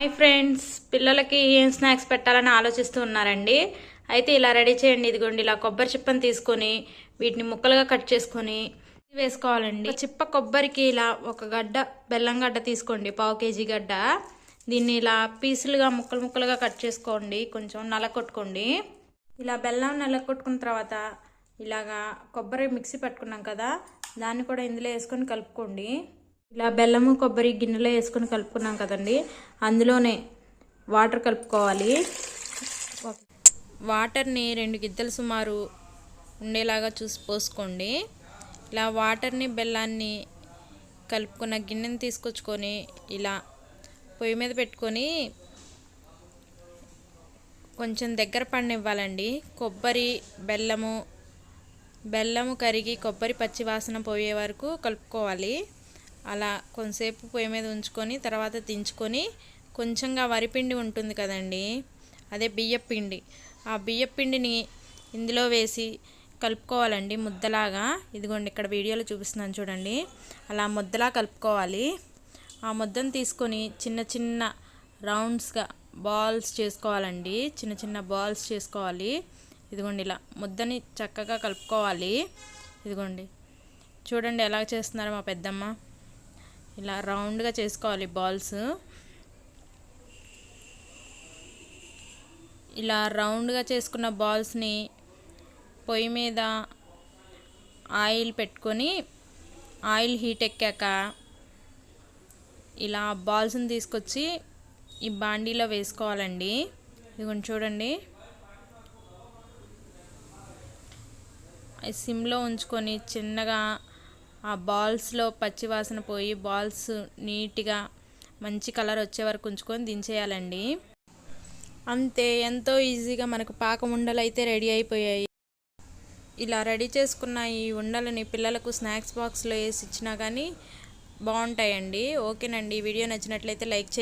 Hi friends, పిల్లలకి ఏం snacks పెట్టాలని ఆలోచిస్తూ ఉన్నారండి. అయితే ఇలా రెడీ చేయండి. ఇదిగోండి, ఇలా కొబ్బరి చిప్పని తీసుకొని వీటిని ముక్కలుగా కట్ చేసుకొని వేసుకోవాలండి. చిప్ప కొబ్బరికి ఇలా ఒక గడ్డ బెల్లం గడ్డ తీసుకోండి, 1/2 కేజీ గడ్డ. దీన్ని ఇలా పీసులుగా ముక్కలు ముక్కలుగా కట్ చేసుకోండి, కొంచెం నలకొట్టుకోండి. ఇలా బెల్లం నలకొట్టుకున్న తర్వాత ఇలాగా కొబ్బరి మిక్సీ పట్టుకున్నాం కదా, దాన్ని కూడా ఇందులో వేసుకొని కలుపుకోండి. ఇలా బెల్లము కొబ్బరి గిన్నెలో వేసుకొని కలుపుకున్నాం కదండి, అందులోనే వాటర్ కలుపుకోవాలి. వాటర్ని 2 గిద్దలు సుమారు ఉండేలాగా చూసి పోసుకోండి. ఇలా వాటర్ని బెల్లాన్ని కలుపుకున్న గిన్నెని తీసుకొచ్చుకొని ఇలా పొయ్యి మీద పెట్టుకొని కొంచెం దగ్గర పడనివ్వాలండి. కొబ్బరి బెల్లము కరిగి కొబ్బరి పచ్చి వాసన పోయే వరకు కలుపుకోవాలి. అలా కొంతసేపు పొయ్యి మీద ఉంచుకొని తర్వాత దించుకొని కొంచెంగా వరిపిండి ఉంటుంది కదండి, అదే బియ్యపిండి. ఆ బియ్యపిండిని ఇందులో వేసి కలుపుకోవాలండి ముద్దలాగా. ఇదిగోండి, ఇక్కడ వీడియోలో చూపిస్తున్నాను చూడండి, అలా ముద్దలా కలుపుకోవాలి. ఆ ముద్దను తీసుకొని చిన్న చిన్న రౌండ్స్గా బాల్స్ చేసుకోవాలండి, చిన్న చిన్న బాల్స్ చేసుకోవాలి. ఇదిగోండి, ఇలా ముద్దని చక్కగా కలుపుకోవాలి. ఇదిగోండి, చూడండి ఎలా చేస్తున్నారో మా పెద్దమ్మ. ఇలా రౌండ్గా చేసుకోవాలి బాల్స్. ఇలా రౌండ్గా చేసుకున్న బాల్స్ని పొయ్యి మీద ఆయిల్ పెట్టుకొని ఆయిల్ హీట్ ఎక్కాక ఇలా బాల్స్ని తీసుకొచ్చి ఈ బాండీలో వేసుకోవాలండి. ఇదిగోండి చూడండి, సిమ్లో ఉంచుకొని చిన్నగా ఆ బాల్స్లో పచ్చివాసన పోయి బాల్స్ నీట్గా మంచి కలర్ వచ్చే వరకు ఉంచుకొని దించేయాలండి. అంతే, ఎంతో ఈజీగా మనకు పాకం ఉండలు అయితే రెడీ అయిపోయాయి. ఇలా రెడీ చేసుకున్న ఈ ఉండలని పిల్లలకు స్నాక్స్ బాక్స్లో వేసి ఇచ్చినా కానీ బాగుంటాయండి. ఓకేనండి, ఈ వీడియో నచ్చినట్లయితే లైక్ చేయండి.